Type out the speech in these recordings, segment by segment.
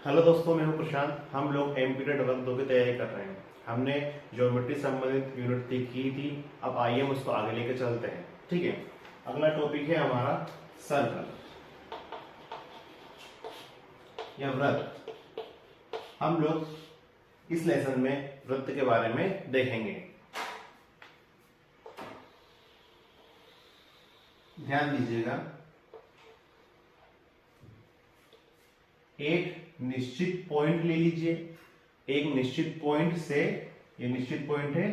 Hello दोस्तों, मैं हूं प्रशांत। हम लोग एमपीटेड वर्ग 2 की तैयारी कर रहे हैं। हमने ज्योमेट्री संबंधित यूनिट 3 की थी। अब आइए हम उसको आगे लेके चलते हैं। ठीक है, अगला टॉपिक है हमारा सर्कल या वृत्त। हम लोग इस लेसन में वृत्त के बारे में देखेंगे। ध्यान दीजिएगा, एक निश्चित पॉइंट ले लीजिए। एक निश्चित पॉइंट से, ये निश्चित पॉइंट है,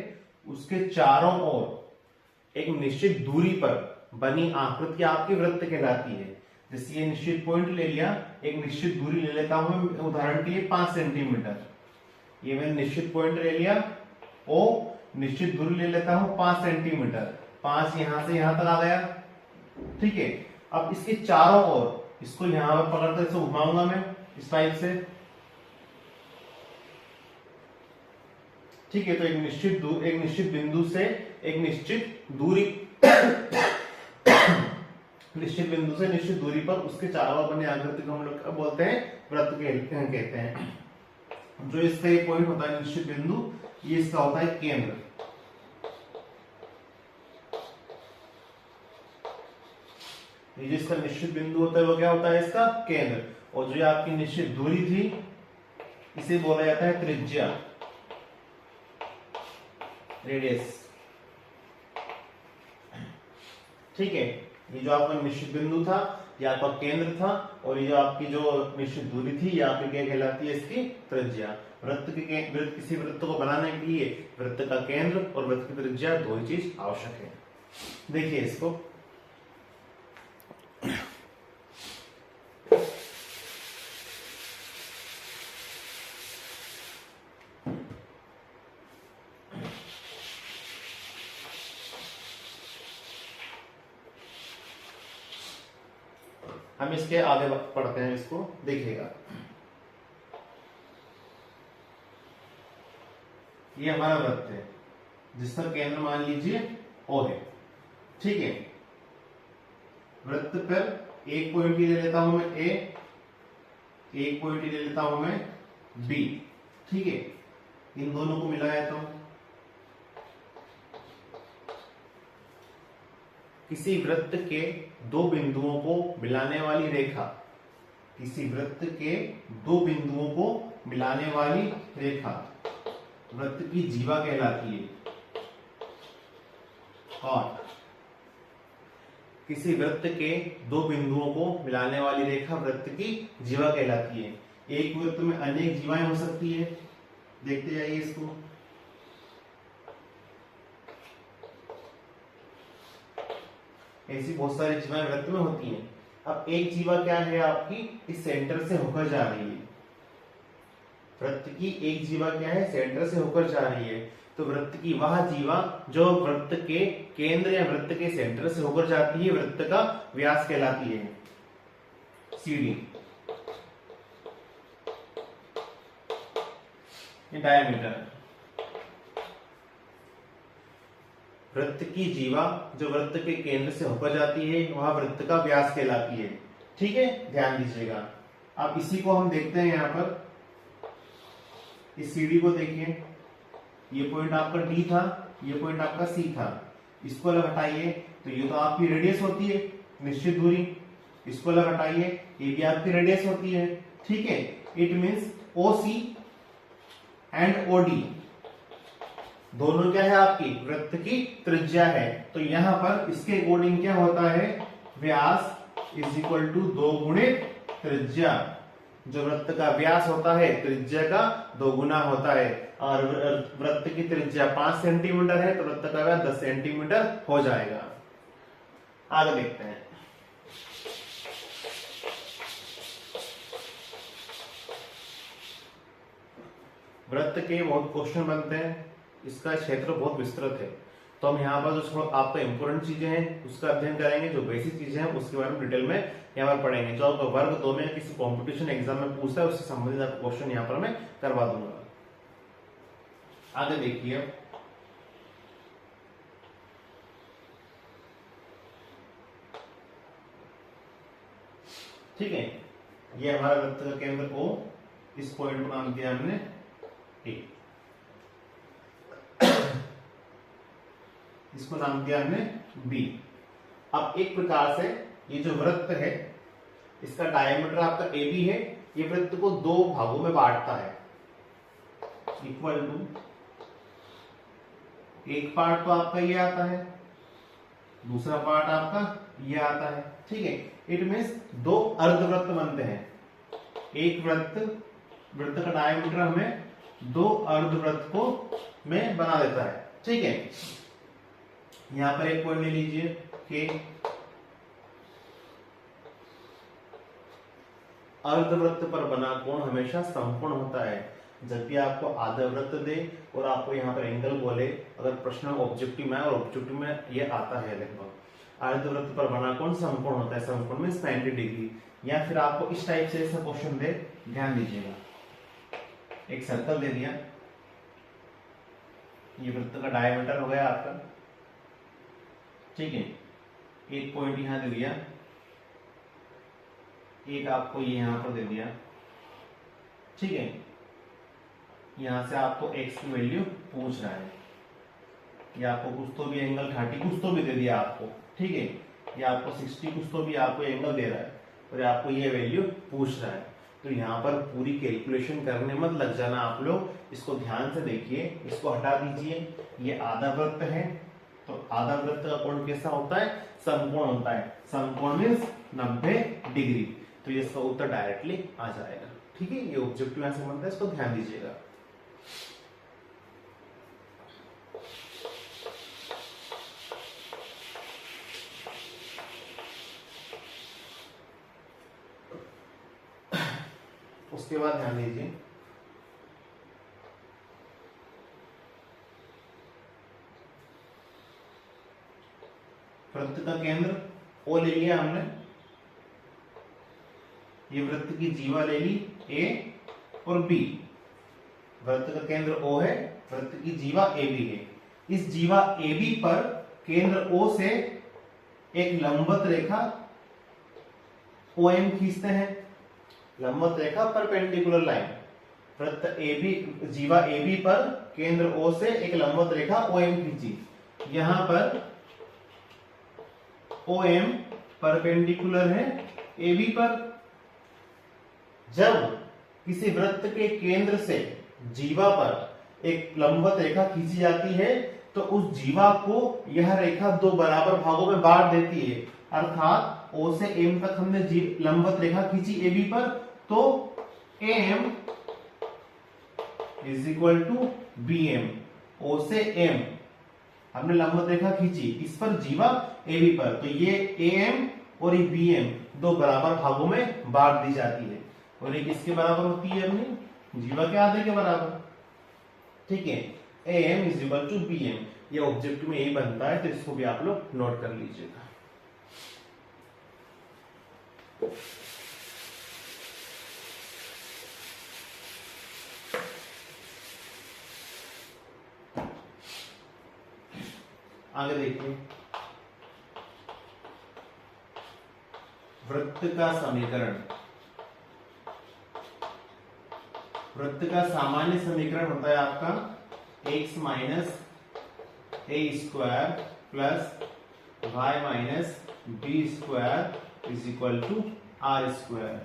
उसके चारों ओर एक निश्चित दूरी पर बनी आकृति आपकी वृत्त कहलाती है। जैसे ये निश्चित पॉइंट ले लिया, एक निश्चित दूरी ले लेता हूं मैं, उदाहरण के लिए 5 सेंटीमीटर। ये मैंने निश्चित पॉइंट ले लिया, ओ निश्चित दूरी ले लेता हूं 5 सेंटीमीटर। 5 यहां से यहां तक आ गया। ठीक है, अब इसके चारों ओर इसको यहां पर पकड़कर इसे घुमाऊंगा मैं इस टाइप से। ठीक है, तो एक निश्चित बिंदु से एक निश्चित दूरी निश्चित बिंदु से निश्चित दूरी पर उसके चारों ओर बने आकृति को हम लोग बोलते हैं वृत्त कहते हैं। जो इसका एक पॉइंट होता है निश्चित बिंदु, ये इसका होता है केंद्र। ये जिसका निश्चित बिंदु होता है वो क्या होता है, इसका केंद्र। और जो आपकी निश्चित दूरी थी, इसे बोला जाता है त्रिज्या, रेडियस। ठीक है, ये जो आपका निश्चित बिंदु था, ये आपका केंद्र था, और ये जो आपकी जो निश्चित दूरी थी, ये आपकी क्या कहलाती है, इसकी त्रिज्या। किसी वृत्त को बनाने के लिए वृत्त का केंद्र और वृत्त की त्रिज्या, दो ही चीज आवश्यक है। देखिए इसको, हम इसके आगे पढ़ते हैं, इसको देखिएगा। ये हमारा वृत्त है जिसका केंद्र मान लीजिए O है। ठीक है, वृत्त पर एक पॉइंट ले लेता हूं मैं A, एक पॉइंट ले लेता हूं मैं B। ठीक है, इन दोनों को मिला देता हूं। किसी वृत्त के दो बिंदुओं को मिलाने वाली रेखा, किसी वृत्त के दो बिंदुओं को मिलाने वाली रेखा वृत्त की जीवा कहलाती है। और किसी वृत्त के दो बिंदुओं को मिलाने वाली रेखा वृत्त की जीवा कहलाती है। एक वृत्त में अनेक जीवाएं हो सकती है, देखते जाइए इसको। ऐसी बहुत सारी जीवाएं वृत्त में होती हैं। अब एक जीवा क्या है आपकी, इस सेंटर से होकर जा रही है। वृत्त की एक जीवा क्या है, सेंटर से होकर जा रही है। तो वृत्त की वह जीवा जो वृत्त के केंद्र या वृत्त के सेंटर से होकर जाती है, वृत्त का व्यास कहलाती है, CD। डायमीटर। वृत्त की जीवा जो वृत्त के केंद्र से होकर जाती है, वह वृत्त का व्यास कहलाती है। ठीक है, ध्यान दीजिएगा। अब इसी को हम देखते हैं यहां पर, इस CD को देखिए। ये पॉइंट आपका D था, ये पॉइंट आपका C था। इसको अलग हटाइए तो ये तो आपकी रेडियस होती है, निश्चित दूरी। इसको अलग हटाइए, ये भी आपकी रेडियस होती है। ठीक है, it means OC and OD दोनों क्या है, आपकी वृत्त की त्रिज्या है। तो यहां पर इसके अकॉर्डिंग क्या होता है, व्यास इज इक्वल टू 2 गुणित त्रिज्या। जो वृत्त का व्यास होता है, त्रिज्या का 2 गुना होता है। और वृत्त की त्रिज्या 5 सेंटीमीटर है, तो वृत्त का व्यास 10 सेंटीमीटर हो जाएगा। आगे देखते हैं। वृत्त के बहुत क्वेश्चन बनते हैं, इसका क्षेत्र बहुत विस्तृत है। तो हम यहाँ पर जो आपका इंपोर्टेंट चीजें हैं उसका अध्ययन करेंगे, जो बेसिक चीजें हैं उसके बारे में डिटेल में यहाँ पर पढ़ेंगे। जो आपका वर्ग 2 में किसी कंपटीशन एग्जाम में पूछता है, उससे संबंधित आपका क्वेश्चन यहाँ पर मैं करवा दूंगा। आगे देखिए, ठीक है, ये हमारा वृत्त का केंद्र O इस पॉइंट को नाम दिया हमने ए, इसको नाम दिया हमने बी। अब एक प्रकार से ये जो वृत्त है इसका डायमीटर आपका ए बी है, ये वृत्त को दो भागों में बांटता है, इक्वल टू एक पार्ट तो आपका ये आता है, दूसरा पार्ट आपका ये आता है, ठीक है। इट मीन्स दो अर्धवृत्त बनते हैं, एक वृत्त का डायमीटर हमें दो अर्धवृत्त को में बना देता है, ठीक है। यहां पर एक पॉइंट ले लीजिए कि अर्धवृत्त पर बना कोण हमेशा समकोण होता है। जब भी आपको आधा वृत्त दे और आपको यहाँ पर एंगल बोले, अगर प्रश्न ऑब्जेक्टिव में और ऑब्जेक्टिव में ये आता है लगभग, अर्धवृत्त पर बना कोण समकोण होता है, समकोण में 90 डिग्री। या फिर आपको इस टाइप से ऐसा क्वेश्चन दे, ध्यान दीजिएगा, एक सर्कल दे दिया, ये वृत्त का डायमीटर हो गया आपका, ठीक है। एक पॉइंट यहां दे दिया, एक आपको ये यहां पर दे दिया, ठीक है। यहां से आपको x की वैल्यू पूछ रहा है, या आपको कुछ तो भी एंगल 30 कुछ तो भी दे दिया आपको, ठीक है। या आपको 60 कुछ तो भी आपको एंगल दे रहा है और आपको ये वैल्यू पूछ रहा है। तो यहाँ पर पूरी कैलकुलेशन करने मत लग जाना आप लोग, इसको ध्यान से देखिए, इसको हटा दीजिए। ये आधा वृत्त है, तो आधा वृत्त का कोण कैसा होता है? समकोण होता है। समकोण मीन्स 90 डिग्री। तो ये इसका उत्तर डायरेक्टली आ जाएगा, ठीक है। ये ऑब्जेक्टिव ऐसे बनता है, इसको ध्यान दीजिएगा। उसके बाद ध्यान दीजिए, वृत्त का केंद्र ओ ले लिया हमने, ये वृत्त की जीवा ले ली ए और बी। वृत्त का केंद्र ओ है, वृत्त की जीवा ए बी है। इस जीवा ए बी पर केंद्र ओ से एक लंबवत रेखा ओ एम खींचते हैं। लंबवत रेखा परपेंडिकुलर लाइन, वृत्त ए बी, जीवा ए बी पर केंद्र ओ से एक लंबवत रेखा ओ एम खींची। यहां पर ओ एम परपेंडिकुलर है ए बी पर। जब किसी वृत्त के केंद्र से जीवा पर एक लंबवत रेखा खींची जाती है तो उस जीवा को यह रेखा दो बराबर भागों में बांट देती है। अर्थात ओ से एम तक हमने लंबवत रेखा खींची ए बी पर, तो M is equal to B M. O से एम हमने लंबवत रेखा खींची, इस पर जीवा ए बी पर, तो ये ए एम और ये बी एम दो बराबर भागों में बांट दी जाती है। और ये किसके बराबर होती है? अपनी जीवा के आधे के बराबर, ठीक है। A M is equal to B M. ये ऑब्जेक्टिव में यही बनता है, तो इसको भी आप लोग नोट कर लीजिएगा। आगे देखिए, वृत्त का समीकरण। वृत्त का सामान्य समीकरण होता है आपका x minus A square plus Y minus B square is equal to R square,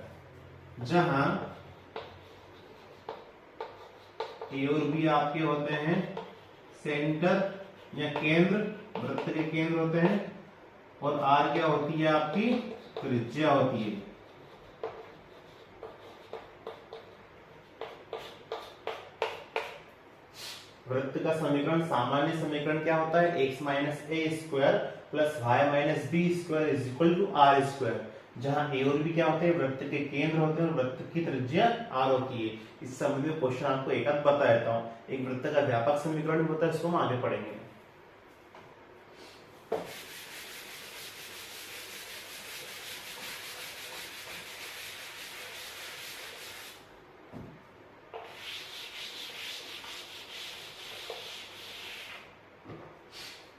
जहां ए और बी आपके होते हैं सेंटर या केंद्र, वृत्त के केंद्र होते हैं, और आर क्या होती है? आपकी त्रिज्या होती है। वृत्त का समीकरण, सामान्य समीकरण क्या होता है? x minus A square plus Y minus B square is equal to R square, जहां ए और बी क्या होते हैं? वृत्त के केंद्र होते हैं और वृत्त की त्रिज्या आर होती है। इस संबंध में क्वेश्चन आपको एक आध बता देता हूं। एक वृत्त का व्यापक समीकरण होता है, इसको हम आगे पढ़ेंगे।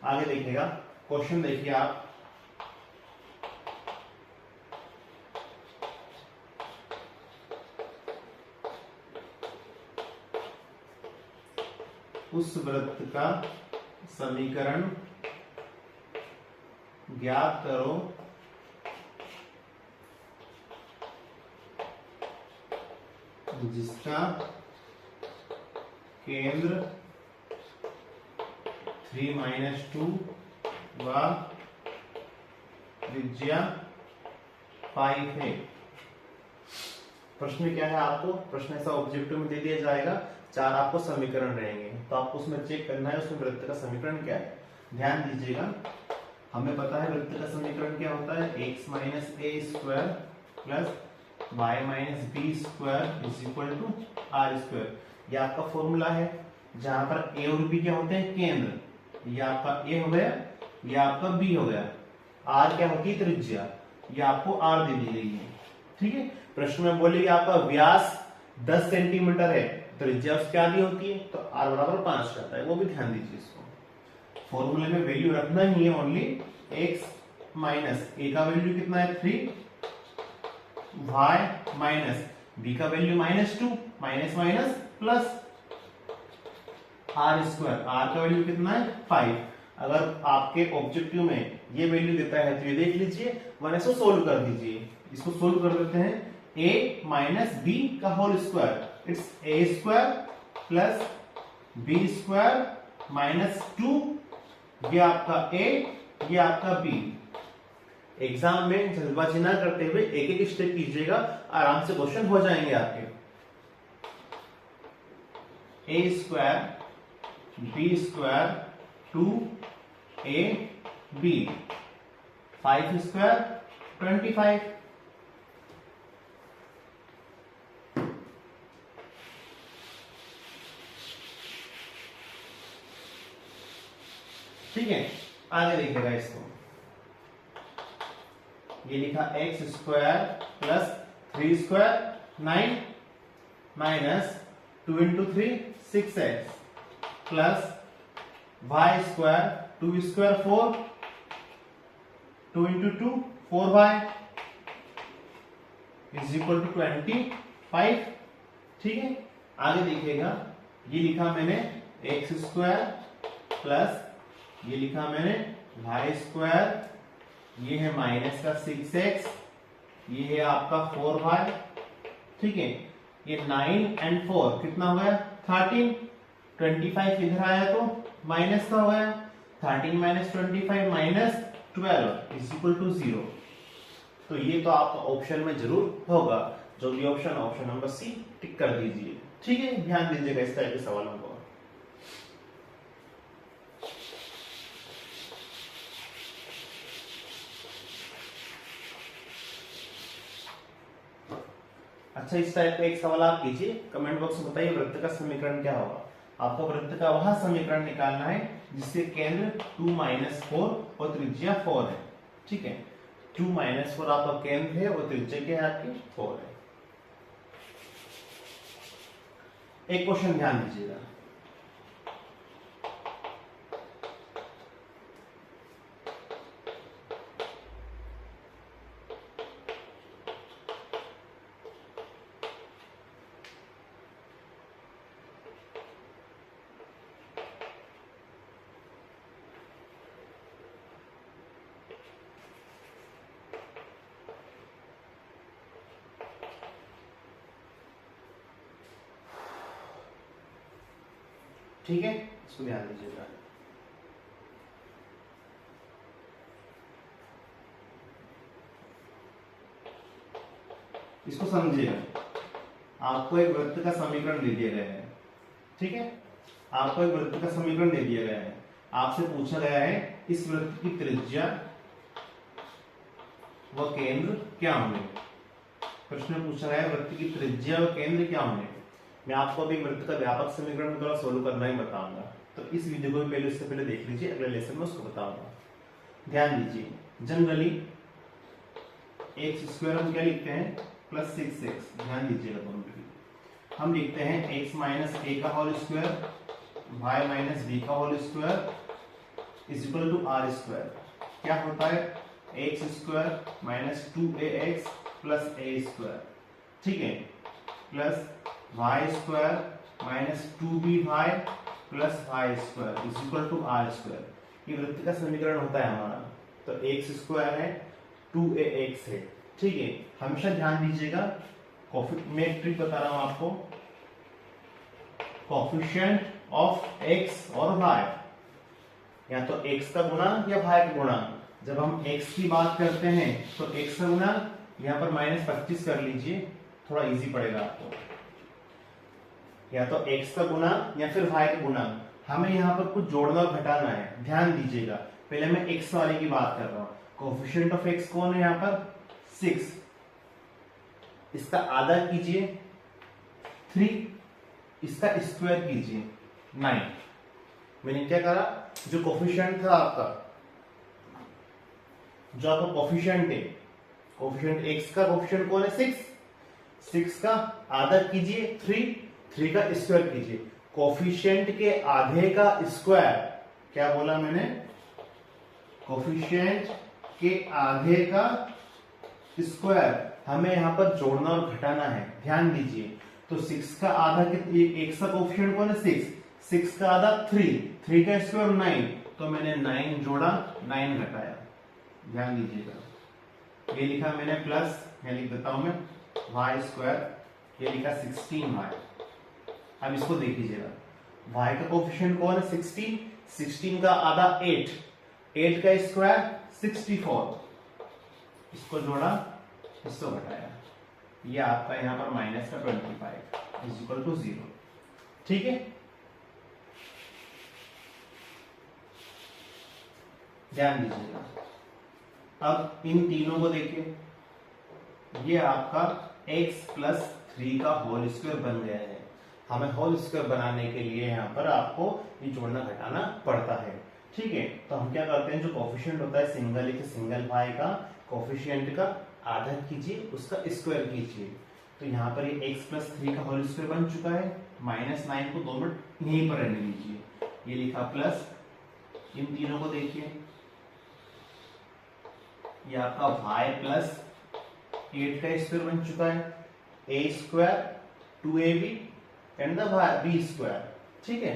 आगे देखिएगा, क्वेश्चन देखिए आप, उस वृत्त का समीकरण ज्ञात करो जिसका केंद्र 3-2 व त्रिज्या 5 है। प्रश्न क्या है, आपको प्रश्न ऐसा ऑब्जेक्टिव में दे दिया जाएगा, 4 आपको समीकरण रहेंगे, तो आपको उसमें चेक करना है उसमें वृत्त का समीकरण क्या है। ध्यान दीजिएगा, हमें पता है वृत्त का समीकरण क्या होता है, x minus A square plus y minus B square is equal to R square. ये आपका फॉर्मूला है, जहां पर a और b क्या होते हैं, केंद्र। ये आपका a हो गया, ये आपका b हो गया। r क्या होती है, त्रिज्या। ये आपको r दे दी गई है, ठीक है। प्रश्न में बोले आपका व्यास 10 सेंटीमीटर है, त्रिज्या उसकी आधी होती है, तो r बराबर 5 रहता है, वो भी ध्यान दीजिए। इसको फॉर्मूले में वैल्यू रखना ही है, ओनली x माइनस a का वैल्यू कितना है 3, y माइनस b का value -2, minus minus plus r square, r का वैल्यू कितना है 5। अगर आपके ऑब्जेक्टिव में ये वैल्यू देता है तो ये देख लीजिए, वरना इसको सोल्व कर दीजिए। इसको सोल्व कर देते हैं, a माइनस बी का whole square, it's a square plus b square -2, ये आपका a, ये आपका b। एग्जाम में जल्दबाजी ना करते हुए एक एक स्टेप कीजिएगा, आराम से क्वेश्चन हो जाएंगे आपके। a square b square 2a b 5 square 25। ठीक है, आगे देखिएगा इसको। ये लिखा x square plus 3 square 9 minus 2 into 3 6x plus y square 2 square 4 2 into 2 4y is equal to 25। ठीक है, आगे देखिएगा, ये लिखा मैंने x स्क्वायर प्लस ये लिखा मैंने y स्क्वायर, ये है माइनस का 6x, ये है आपका 4y। ठीक है, ये 9 एंड 4 कितना हो गया 13, 25 इधर आया तो माइनस का हो गया, 13 minus 25 minus 12 is equal to 0। तो ये तो आपका ऑप्शन में जरूर होगा, जो भी ऑप्शन नंबर सी टिक कर दीजिए। ठीक है, ध्यान दीजिएगा इस तरह के सवालों को। अच्छा, इस टाइप का एक सवाल आप कीजिए, कमेंट बॉक्स में बताइए वृत्त का समीकरण क्या होगा। आपको वृत्त का वह समीकरण निकालना है जिसके केंद्र 2-4 और त्रिज्या 4 है। ठीक है, 2-4 आपका केंद्र है और त्रिज्या क्या है आपकी 4 है। एक क्वेश्चन ध्यान दीजिएगा, ठीक है, इसको ध्यान दीजिएगा। इसको समझिएगा, आपको एक वृत्त का समीकरण दे दिया गया है। ठीक है, आपको एक वृत्त का समीकरण दे दिया गया है, आपसे पूछा गया है इस वृत्त की त्रिज्या व केंद्र क्या होंगे। प्रश्न में पूछा गया है वृत्त की त्रिज्या व केंद्र क्या होंगे। मैं आपको अभी वृत्त का व्यापक समीकरण थोड़ा सोल्व करना ही बताऊंगा, तो इस वीडियो को पहले उससे पहले देख लीजिए, अगले लेसन में उसको बताऊंगा। ध्यान दीजिए, जनरली एक्स स्क्वायर हम क्या लिखते हैं प्लस 6x। ध्यान दीजिएगा दोनों की, हम लिखते हैं x माइनस ए का whole square y minus B का whole square is equal to R square. क्या होता है X square minus 2ax plus A square. ठीक है, plus y square minus 2by plus Y square is equal to R square. ये वृत्त का समीकरण होता है हमारा। तो एक्स स्क्वायर है 2ax है, ठीक है। हमेशा ध्यान दीजिएगा, मैं एक ट्रिक बता रहा हूं आपको, कोफिशिएंट ऑफ एक्स और वाई, या तो x का गुणा या y का गुणा। जब हम x की बात करते हैं तो x का गुणा यहाँ पर -25 कर लीजिए, थोड़ा इजी पड़ेगा आपको। या तो x का गुणा या फिर y का गुणा। हमें यहाँ पर कुछ जोड़ना और घटाना है, ध्यान दीजिएगा। पहले मैं x वाले की बात कर रहा हूँ। कोफिशिएंट ऑफ x कौन है यहाँ पर? 6। इसका आधा कीजिए 3, इसका स्क्वायर कीजिए 9। मैंने क्या करा, जो कोफिशिएंट था आपका, जो आपका कोफिशिएंट है, कोफिशिएंट x का कोफिशिएंट कौन है? 6 का आधा कीजिए 3 का स्क्वायर कीजिए। कोफिशिएंट के आधे का स्क्वायर, क्या बोला मैंने? कोफिशिएंट के आधे का स्क्वायर हमें यहां पर जोड़ना और घटाना है, ध्यान दीजिए। तो 6 का आधा, x का कोफिशिएंट कौन है? 6 का आधा 3 का स्क्वायर 9, तो मैंने 9 जोड़ा 9 घटाया, ध्यान दीजिएगा। ये लिखा मैंने प्लस, मैं लिख देता हूं मैं वाई स्क्वायर, ये लिखा 16y। अब इसको देख लीजिएगा, y का कोफिशिएंट कौन है? 16 का आधा 8 का स्क्वायर 64, इसको जोड़ा, इसको घटाया, ये आपका यहां पर -25 इज इक्वल टू 0, ठीक है। ध्यान दीजिएगा। अब इन तीनों को देखिए, ये आपका x प्लस 3 का होल स्क्वायर बन गया है। हमें होल स्क्वायर बनाने के लिए यहाँ पर आपको ये जोड़ना घटाना पड़ता है, ठीक है। तो हम क्या करते हैं, जो कोफिशिएंट होता है सिंगल y का कोफिशिएंट का आधा कीजिए, उसका स्क्वायर कीजिए। तो यहाँ पर ये x प्लस 3 का होल स्क्वायर बन चुका है। -9 को 2 मिनट यहीं पर रहने दीजिए, ये लिखा प्लस, इन तीनों को देखिए, ये आपका y प्लस 8 का स्क्वायर बन चुका है, a square 2ab and the b square, ठीक है।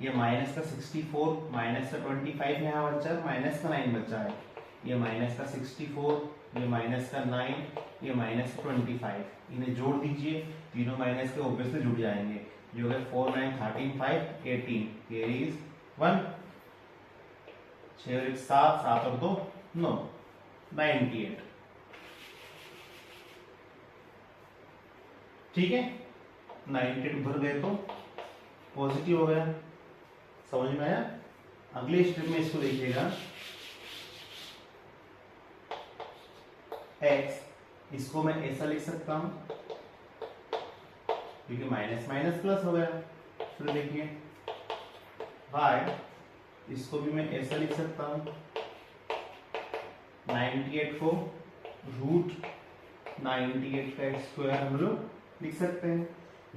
ये माइनस का 64, माइनस का 25 यहाँ बचा है, माइनस का 9 बचा है, ये माइनस का 64, ये माइनस का 9, ये माइनस का 25, इन्हें जोड़ दीजिए, तीनों माइनस के ऑब्वियसली जुड़ जाएंगे, जो है 4 9 13 5 18, हियर इज 1, 6 और 1 7, 7 और 2 9, 98, ठीक है। 98 भर गए तो पॉजिटिव हो गया, समझ में आया। अगले स्टेप में इसको देखिएगा, x, इसको मैं ऐसा लिख सकता हूं क्योंकि माइनस माइनस प्लस हो गया। फिर देखिए y, इसको भी मैं ऐसा लिख सकता हूं, 98 को √98 का स्क्वायर हम लोग लिख सकते हैं।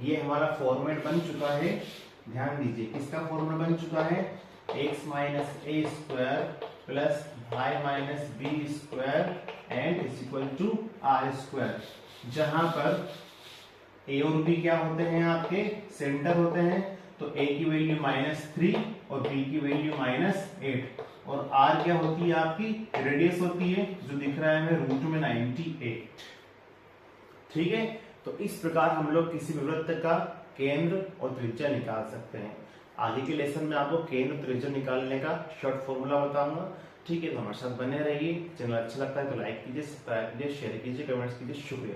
ये हमारा फॉर्मेट बन चुका है, ध्यान दीजिए, किसका फॉर्मेट बन चुका है? x minus A square plus Y minus B square and is equal to R square, जहां पर a और b क्या होते हैं? आपके सेंटर होते हैं। तो a की वैल्यू -3 और b की वैल्यू -8, और r क्या होती है? आपकी रेडियस होती है, जो दिख रहा है हमें रूट में 98, ठीक है। तो इस प्रकार हम लोग किसी भी वृत्त का केंद्र और त्रिज्या निकाल सकते हैं। आगे के लेसन में आपको केंद्र त्रिज्या निकालने का शॉर्ट फॉर्मूला बताऊंगा, ठीक है। तो हमारे साथ बने रहिए। चैनल अच्छा लगता है तो लाइक कीजिए, सब्सक्राइब कीजिए, शेयर कीजिए, कमेंट्स कीजिए। शुक्रिया।